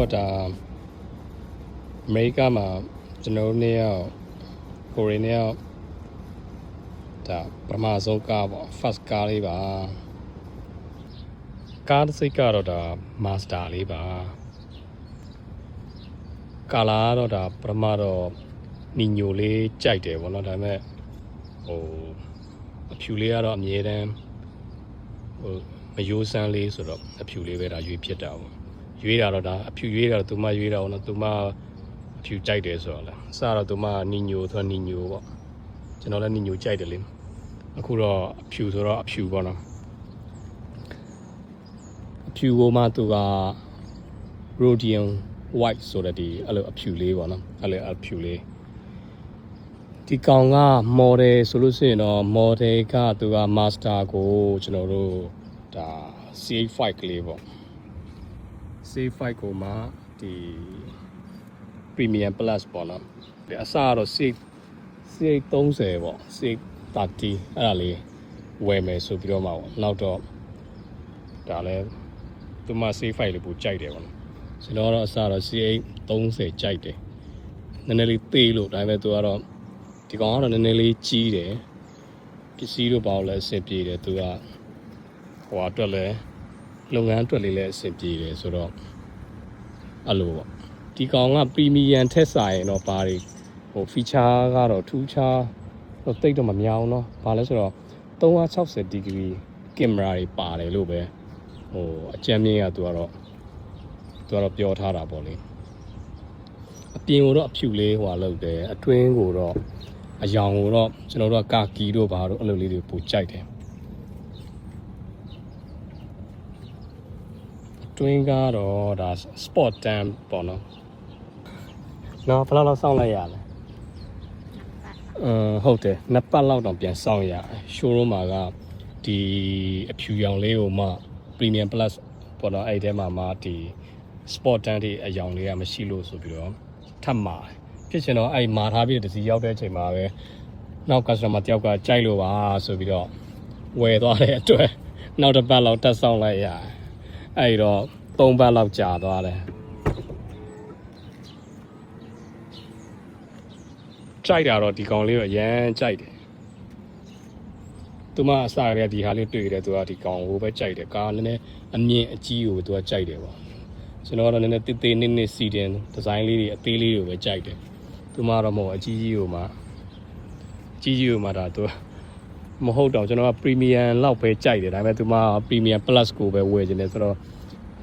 da America ma Genonia Korea da Pramazo ka first car li ba car sai ka ro da Mazda li ba Kala ro da Prama ro Nino li ကြိုက်တယ်ဗောနော်ဒါပေမဲ့ဟိုအဖြူလေးကတော့အမြဲတမ်းဟိုမယိုးစမ်းလေးဆိုတော့အဖြူလေးပဲဒါရွေးဖြစ်တာပေါ့ရွေးတာတော့ဒါအဖြူရွေးတာတော့သူမရွေးတာပေါ့နော်သူမအဖြူကြိုက်တယ်ဆိုတော့လေအစတော့သူမနီညိုဆိုတော့နီညိုပေါ့ကျွန်တော်လည်းနီညိုကြိုက်တယ်လေအခုတော့အဖြူဆိုတော့အဖြူပေါ့နော်အဖြူကိုမှသူက Rhodium white ဆိုတဲ့ဒီအဲ့လိုအဖြူလေးပေါ့နော်အဲ့လိုအဖြူလေးဒီကောင်က model ဆိုလို့ရှိရင်တော့ model ကသူက master ကိုကျွန်တော်တို့ဒါ C85 ကလေးပေါ့ C5 ကိုမှဒီ premium plus ပေါ့နော်ဒီအစကတော့ C30 ပေါ့ C30 အဲ့ဒါလေးဝယ်မယ်ဆိုပြီးတော့မှပေါ့နောက်တော့ဒါလည်းသူမ C5 လေးပို့ကြိုက်တယ်ပေါ့နော်ကျွန်တော်တော့အစတော့ C830 ကြိုက်တယ်နည်းနည်းလေးသေးလို့ဒါပေမဲ့သူကတော့ဒီကောင်ကတော့နည်းနည်းလေးကြီးတယ်ပစ္စည်းတို့ဘာလို့လဲအဆင်ပြေတယ်သူကဟိုအတွက်လဲလုပ်ငန်းအတွက်လေးလည်းအဆင်ပြေတယ်ဆိုတော့အဲ့လိုပေါ့ဒီကောင်က premium ထက်ဆိုင်တော့ပါတယ်ဟို feature ကတော့ထူးခြားတော့တိတ်တော့မများဘူးเนาะဘာလဲဆိုတော့360 degree camera တွေပါတယ်လို့ပဲဟိုအကြမ်းမြင့်ကသူကတော့ပြောထားတာပေါ့လေအပြင်ကိုတော့အဖြူလေးဟိုလောက်တယ်အတွင်းကိုတော့အယောင်ကိုတော့ကျွန်တော်တို့ကကာကီတို့ဘာတို့အဲ့လိုလေးတွေပိုကြိုက်တယ်အတွင်းကတော့ဒါ sport tan ပေါ့နော်နော်ဘယ်လောက်စောင့်လိုက်ရလဲဟုတ်တယ်နှစ်ပတ်လောက်တော့ပြန်စောင့်ရ showroom မှာကဒီအဖြူရောင်လေးကိုမှ premium plus ပေါ့နော်အဲ့ထဲမှာမှဒီ sport tan တွေအယောင်လေးကမရှိလို့ဆိုပြီးတော့ထပ်မှာဖြစ်ချင်တော့အဲ့မာထားပြီးတစီရောက်တဲ့အချိန်မှာပဲနောက် customer တယောက်ကကြိုက်လို့ပါဆိုပြီးတော့ဝယ်သွားတဲ့အတွက်နောက်တစ်ပတ်လောက်တက်ဆောင်လိုက်ရအဲ့တော့3ပတ်လောက်ကြာသွားတယ်ကြိုက်တာတော့ဒီကောင်လေးတော့အရန်ကြိုက်တယ်သူမအစားရဒီဟာလေးတွေ့တယ်သူကဒီကောင်ကိုပဲကြိုက်တယ်ကားနည်းနည်းအမြင့်အကြီးကိုသူကကြိုက်တယ်ပေါ့ကျွန်တော်ကတော့နည်းနည်းတေးသေးနစ်နစ်စီတင်ဒီဇိုင်းလေးတွေအသေးလေးတွေကိုပဲကြိုက်တယ်သူမတော့မဟုတ်အကြီးကြီးကိုမှဒါသူမဟုတ်တော့ကျွန်တော်က premium လောက်ပဲကြိုက်တယ်ဒါပေမဲ့သူမ premium plus ကိုပဲဝယ်ခြင်းတယ်ဆိုတော့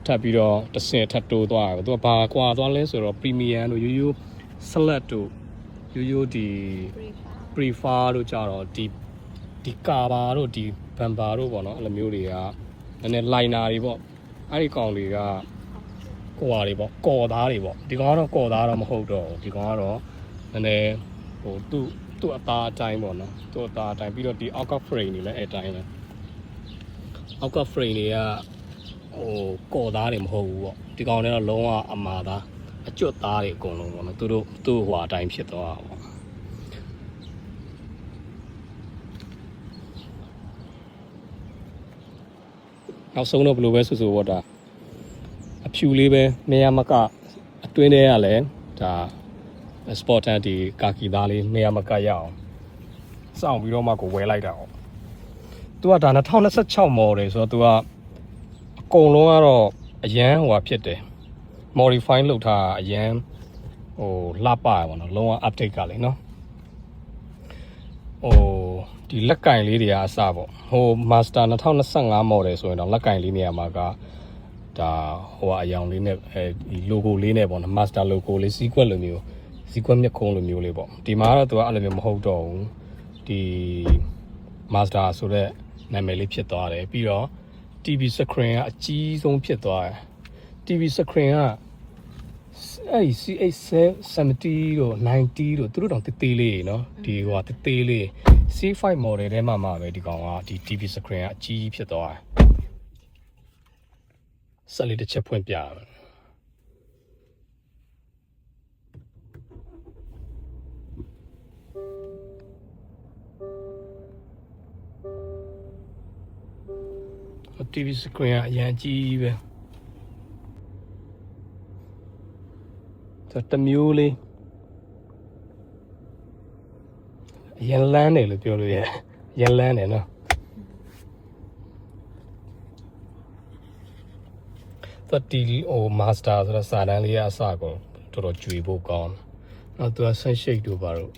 ထပ်ပြီးတော့တစ်ဆင့်ထပ်တိုးသွားတယ်သူကဘာကွာသွားလဲဆိုတော့ premium တို့ရိုးရိုး select တို့ရိုးရိုးဒီ prefer တို့ကြတော့ဒီကာဘာတို့ဒီဘန်ဘာတို့ပေါ့နော်အဲ့လိုမျိုးတွေကနည်းနည်း liner တွေပေါ့အဲ့ဒီကောင်တွေကကွာတွေပေါ့ကော်သားတွေပေါ့ဒီကောင်ကတော့ကော်သားတော့မဟုတ်တော့ဒီကောင်ကတော့နည်းနည်းဟိုသူ့အသားအတိုင်းပေါ့နော်သူ့အသားအတိုင်းပြီးတော့ဒီအောက်က frame တွေလည်းအဲ့တိုင်းပဲအောက်က frame တွေကဟိုကော်သားတွေမဟုတ်ဘူးပေါ့ဒီကောင်တွေတော့လုံးဝအမာသားအကျွတ်သားတွေအကုန်လုံးပေါ့နော်သူ့ဟိုအတိုင်းဖြစ်သွားတာပေါ့နောက်ဆုံးတော့ဘယ်လိုပဲဆိုပေါ့ဒါအဖြူလေးပဲနေရာမကအတွင်းထဲကလည်းဒါ sport tan ဒီကာကီသားလေးနေရာမကရအောင်စောင့်ပြီးတော့မှကိုဝယ်လိုက်တာပေါ့သူကဒါ2026 model ဆိုတော့သူကအကုန်လုံးကတော့အရန်ဟိုဟာဖြစ်တယ် modify လုပ်ထားအရန်ဟိုလှပရပါတော့လုံးဝ update ကလေနော်ဟိုဒီလက်ကင်လေးတွေကအစပေါ့ဟို master 2025 model ဆိုရင်တော့လက်ကင်လေးနေရာမှာကဒါဟိုအယောင်လေးနဲ့ဒီ logo လေးနဲ့ပေါ့နော် master logo လေး sequence လိုမျိုး sequence မြက်ခုံးလိုမျိုးလေးပေါ့ဒီမှာတော့သူကအဲ့လိုမျိုးမဟုတ်တော့ဘူးဒီ master ဆိုတဲ့နာမည်လေးဖြစ်သွားတယ်ပြီးတော့ TV screen ကအကြီးဆုံးဖြစ်သွားတယ် TV screen ကအဲ့ CH70 တို့90တို့သူတို့တောင်တေးလေးเนาะဒီဟိုကတေးလေး C5 model ထဲမှာပဲဒီကောင်ကဒီ TV screen ကအကြီးဖြစ်သွားတယ်ဆက်လေးတစ်ချက်ဖွင့်ပြရမယ်TV screen ကအရင်ကြီးပဲ တမျိုးလေးရန်လန်းတယ်လို့ပြောလို့ရတယ်ရန်လန်းတယ်နော်ဒီမာစတာဆိုတော့စာတန်းလေးအစကုန်တော်တော်ကြွေဖို့ကောင်းနောက်သူကဆန့်ရှိတ်တို့ပါတော့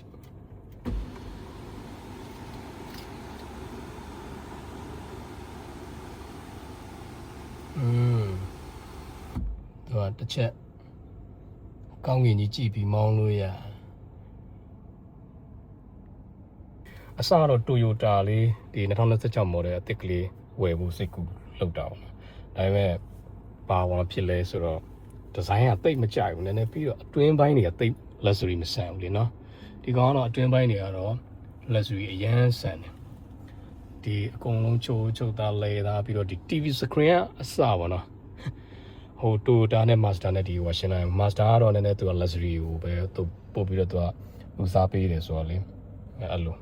သူကတစ်ချက်ကောင်းကင်ကြီးကြည့်ပြီးမောင်းလို့ရအစတော့ Toyota လေးဒီ2026 model အသစ်ကလေးဝယ်ဖို့စိတ်ကူလောက်တာအောင်ဒါပေမဲ့ပါဝါဖြစ်လဲဆိုတော့ဒီဇိုင်းကတိတ်မကြိုက်ဘူးနည်းနည်းပြီးတော့အတွင်းပိုင်းတွေကတိတ် luxury မဆန်ဘူးလေနော်ဒီကောင်ကတော့အတွင်းပိုင်းတွေကတော့ luxury အရန်ဆန်တယ်ဒီအကုန်လုံးချိုးသားလဲသားပြီးတော့ဒီ TV screen ကအစပါနော်ဟို Toyota နဲ့ Mazda နဲ့ဒီ Washington Mazda ကတော့နည်းနည်းသူက luxury ကိုပဲသူပို့ပြီးတော့သူကဦးစားပေးတယ်ဆိုတော့လေအဲ့လို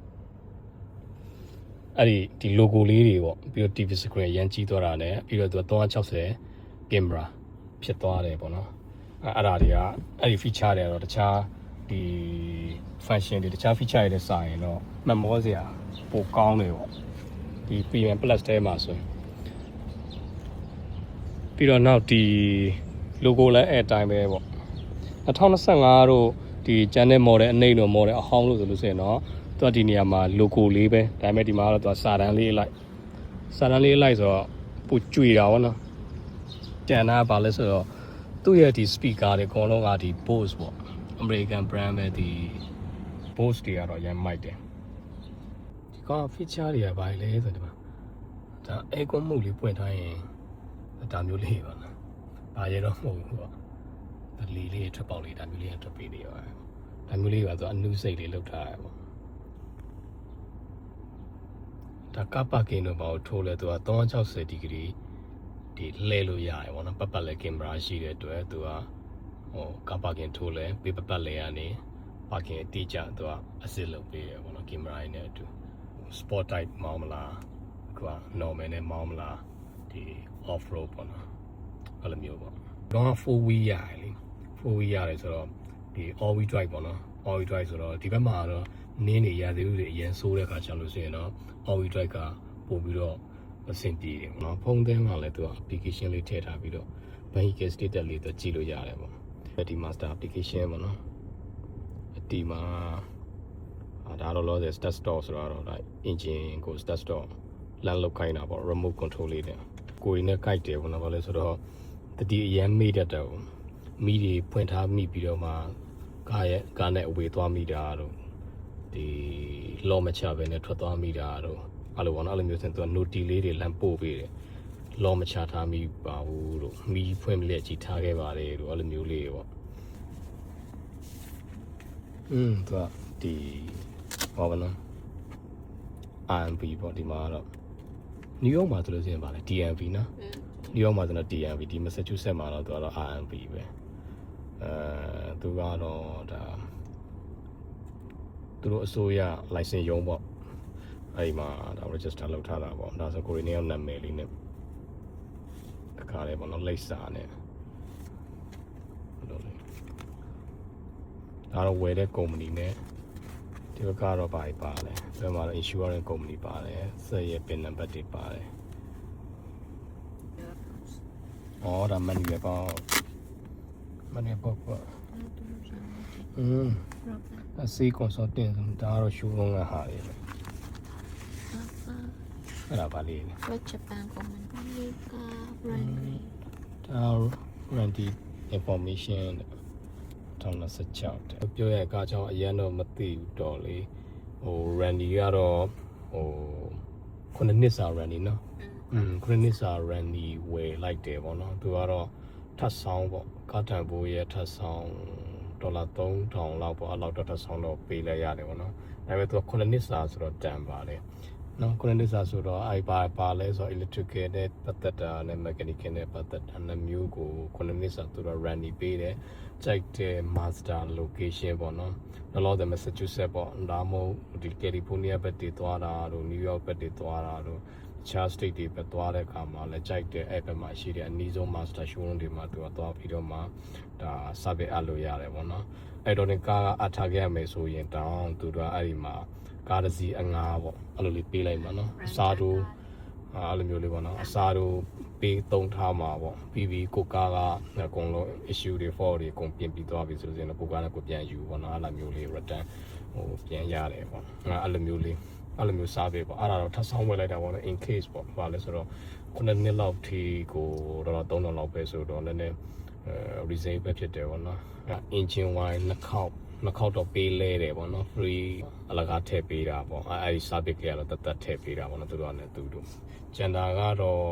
အဲ့ဒီ logo လေးတွေပေါ့ပြီးတော့ TV screen ရန်ကြီးသွားတာနဲ့ပြီးတော့သူက360 camera ဖြစ်သွားတယ်ပေါ့နော်အဲ့ဒါတွေကအဲ့ဒီ feature တွေကတော့တခြားဒီ function တွေတခြား feature တွေစာရင်တော့မှတ်မောစရာပိုကောင်းတယ်ပေါ့ဒီ premium plus ထဲမှာဆိုရင်ပြီးတော့နောက်ဒီ logo လည်းအဲ့အတိုင်းပဲပေါ့2025တို့ဒီကျန်တဲ့ model အနှိမ့်တို့ model အဟောင်းလို့ဆိုလို့ဆိုရင်တော့သူကဒီနေရာမှာ logo လေးပဲဒါပေမဲ့ဒီမှာတော့သူကစာတန်းလေးလိုက်ဆိုတော့ပိုကြွေတာပေါ့နော်ကျန်တာပါလဲဆိုတော့သူ့ရဲ့ဒီ speaker တွေအကုန်လုံးကဒီ Bose ပေါ့ American brand ပဲဒီ Bose တွေကတော့ရမ်းမိုက်တယ်ဒီကောင် feature တွေကဘာလဲဆိုတော့ဒါ aircon mode လေးပွင့်ထားရင်ဒါမျိုးလေးပါနော်ဘာရတော့မဟုတ်ဘူးပေါ့ဒါလေးထွက်ပေါက်လေးဒါမျိုးလေးထွက်ပေးနေရောဒါမျိုးလေးပါဆိုအနုစိတ်လေးလောက်ထားရပေါ့ဒါကပ်ပါကင်းတော့ဘာလို့ထိုးလဲသူက360 ဒီဂရီဒီလဲလို့ရတယ်ပေါ့နော်ပတ်လဲကင်မရာရှိတဲ့အတွက်သူကဟိုကပ်ပါကင်းထိုးလဲပေးပတ်လဲရနေပါကင်းအတိအကျသူကအစစ်လုပ်ပေးရပေါ့နော်ကင်မရာနဲ့အတူ sport type မောင်းမလားကွာ normal နဲ့မောင်းမလားဒီ off road ပေါ့နော်အဲ့လိုမျိုးပေါ့တော့ 4 wheel ရတယ်လေ4 wheel ရတယ်ဆိုတော့ဒီ all wheel drive ပေါ့နော် all wheel drive ဆိုတော့ဒီဘက်မှာတော့နင်းနေရသေးဘူးတွေအရင်ဆိုးတဲ့ခါကျလို့ဆိုရင်တော့ all wheel drive ကပို့ပြီးတော့အဆင်ပြေတယ်ပေါ့နော်ဖုန်းထဲမှာလည်းသူက application လေးထည့်ထားပြီးတော့ vehicle status လေးသူကြည့်လို့ရတယ်ပေါ့ဒီ master application ပေါ့နော်ဒီမှာဒါတော့လို့ start stop ဆိုတော့ဒါ engine ကို start stop လမ်းလောက်ခိုင်းတာပေါ့ remote control လေးနဲ့ကိုယ်နဲ့ကြိုက်တယ်ပေါ့နော်ဘာလဲဆိုတော့တတိအရန်မေ့တတ်တယ်မိတွေဖွင့်ထားမိပြီးတော့မှကားနဲ့အဝေးသွားမိတာတော့ဒီလောမချပဲနဲ့ထွက်သွားမိတာတော့အဲ့လိုပေါ့နော်အဲ့လိုမျိုးစင်သူက note လေးတွေလမ်းပို့ပေးတယ်လောမချထားမိပါဘူးလို့မိဖွင့်လက်ကြည့်ထားခဲ့ပါတယ်လို့အဲ့လိုမျိုးလေးပေါ့သူကဒီဟောပါနော် RMB ပေါ့ဒီမှာတော့နယူးယောက်မှာဆိုလို့ရှိရင်ပါလေ DMV နော်နယူးယောက်မှာဆိုတော့ DMV ဒီ Massachusetts မှာတော့သူကတော့ RMB ပဲသူကတော့ဒါသူတို့အစိုးရ license ရုံးပေါ့အဲ့ဒီမှာဒါ register လုပ်ထားတာပေါ့ဒါဆိုကိုရီးယားနာမည်လေးနဲ့အခါလေးပေါ့နော်လိပ်စာနဲ့လို့လေဒါတော့ဝယ်တဲ့ company နဲ့ဒီဘက်ကတော့ပါလေဒီမှာတော့ insurance company ပါတယ်ဆက်ရဲ့ pin number တွေပါတယ်အော်ဒါ manual ပေါ့အစီ consultant ဒါတော့ showroom ကဟာလေးပဲအဲ့ဒါပါလေးรถจะปางของมันนี่ก็แรงเลยဒါ warranty information တောင်းလာစချောက်တယ်ပြောရကားကြောင့်အရင်တော့မသိဘူးတော့လေဟို randy ကတော့ဟို9နှစ်စာ randy နော်9နှစ်စာ randy ဝယ်လိုက်တယ်ပေါ့နော်သူကတော့ထပ်ဆောင်ပေါ့ကားတန်ဖိုးရဲ့ထပ်ဆောင်$3000လောက်ပေါ့အဲ့လောက်တော့ထပ်ဆောင်တော့ပေးလိုက်ရတယ်ပေါ့နော်ဒါပေမဲ့သူက9နှစ်စာဆိုတော့တန်ပါတယ်နော်9နှစ်စာဆိုတော့အဲ့ပါလဲဆိုတော့ electrical နဲ့ပတ်သက်တာနဲ့ mechanical နဲ့ပတ်သက်တာနဲ့မျိုးကို9နှစ်စာသူတော့ randy ပေးတယ်ကြိုက်တဲ့ master location ပေါ့နော်လောလောဆယ် Massachusetts ပေါ့ဒါမှမဟုတ်ဒီ California ဘက်တွေသွားတာတို့ New York ဘက်တွေသွားတာတို့ ချား state တွေပဲသွားတဲ့အခါမှာလည်းကြိုက်တဲ့အဲ့ဘက်မှာရှိတဲ့အနီးဆုံး master showroom တွေမှာသူကသွားပြီးတော့မှဒါ service အပ်လို့ရတယ်ပေါ့နော်အဲ့တော့ကားကအထားခဲ့ရမယ်ဆိုရင်တောင်းသူတို့ကအဲ့ဒီမှာကားတစ်စီးအငါးပေါ့အဲ့လိုလေးပေးလိုက်မှာနော်အစားတို့အဲ့လိုမျိုးလေးပေါ့နော်အစားတို့ပေးသုံးထားမှာပေါ့ပြီးကိုကားကအကုန်လုံး issue တွေ fault တွေအကုန်ပြင်ပြီးသွားပြီဆိုရင်တော့ကိုကားနဲ့ကိုပြန်ယူပေါ့နော်အဲ့လိုမျိုးလေး return ပြန်ရတယ်ပေါ့အဲ့လိုမျိုးလေးအဲ့လိုမျိုးစားပေးပေါ့အဲ့ဒါတော့ထပ်ဆောင်ဝယ်လိုက်တာပေါ့နော် in case ပေါ့ဘာလဲဆိုတော့9နှစ်လောက်ထိကိုတော့3000လောက်ပဲဆိုတော့လည်းreason ပဲဖြစ်တယ်ပေါ့နော် engine wine နှစ်ခေါက်တော့ပေးလဲတယ်ပေါ့နော် free အလကားထည့်ပေးတာပေါ့အဲဒီ service ကလည်းတတ်ထည့်ပေးတာပေါ့နော်သူတို့ကလည်းသူတို့ကျန်တာကတော့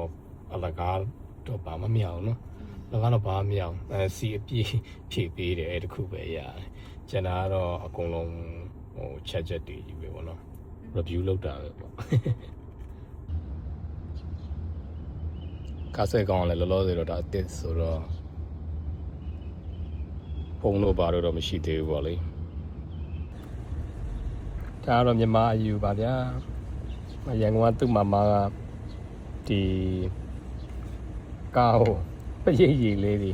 အလကားတော့ဘာမှမရအောင်နော်အလကားတော့ဘာမှမရအောင်စီအပြည့်ဖြည့်ပေးတယ်အဲ့တခုပဲရတယ်ကျန်တာကတော့အကုန်လုံးချက်ချက်တွေကြီးပဲပေါ့နော် review လုပ်တာပဲပေါ့ကားစက်ကောင်လည်းလောလောဆယ်တော့ဒါအစ်စ်ဆိုတော့ဖုန်းတော့ဘာတော့မရှိသေးဘူးပေါ့လေဒါကတော့မြန်မာအယူပါဗျာရန်ကုန်ကသူ့မမကဒီကားကိုပရိတ်ရည်လေးတွေ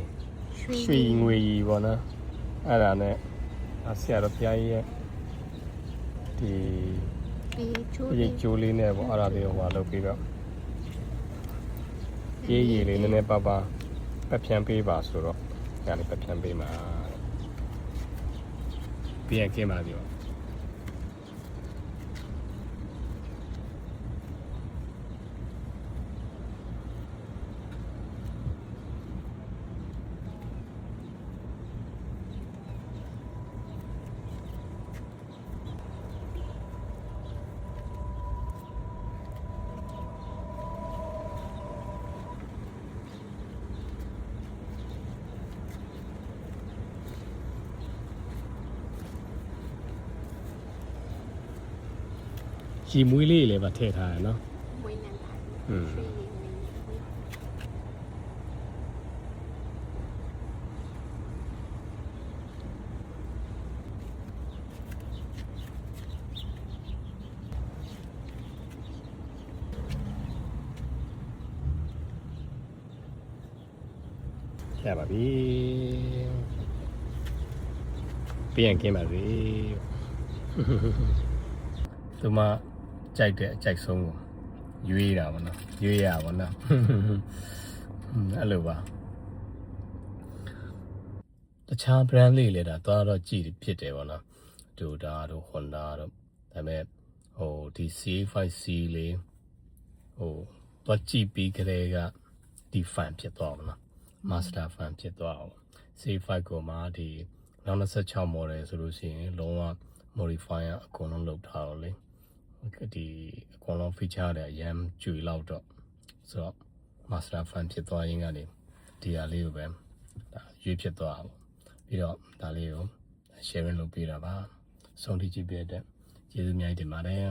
ရွှေငွေကြီးပေါ့နော်အဲ့ဒါနဲ့ဆရာတော်ဘုရားကြီးရဲ့ဒီ ရေချိုးလေးနဲ့ပေါ့အဲ့ဒါလေးဟိုဟာလုပ်ပြီးတော့ရေးရည်လေးနည်းနည်းပါပါပတ်ဖြန်းပေးပါဆိုတော့ညာလေးပတ်ဖြန်းပေးမှာပြန်ကင်းပါပြီရီမွေးလေးလည်းပါထည့်ထားရနော်မွေးနံပါတ်ရပါပြီပြန်ကင်းပါပြီသူမကြိုက်တဲ့အကြိုက်ဆုံးကိုရွေးတာပေါ့နော်ရွေးရပါတော့အဲ့လိုပါတခြား brand လေးလည်းဒါသွားတော့ကြည့်ဖြစ်တယ်ပေါ့နော်ဒိုတာတို့ Honda တို့ဒါပေမဲ့ဒီ CA5C လေးသွားကြည့်ပြီးကြတဲ့ကဒီ fan ဖြစ်သွားပါတော့ master fan ဖြစ်သွားအောင် CA5 ကိုမှဒီနောက်26 model ဆိုလို့ရှိရင်လုံးဝ modify အကုန်လုံးလုပ်ထားတော့လေဒီအကုန်လုံး feature တွေအရင်ကျွေလောက်တော့ဆိုတော့ master fan ဖြစ်သွားရင်ကနေဒီဟာလေးကိုပဲဒါရွေးဖြစ်သွားအောင်ပြီးတော့ဒါလေးကို sharing လုပ်ပေးတာပါဆုံးထိကြည့်ပြတဲ့ကျေးဇူးအများကြီးတင်ပါတယ်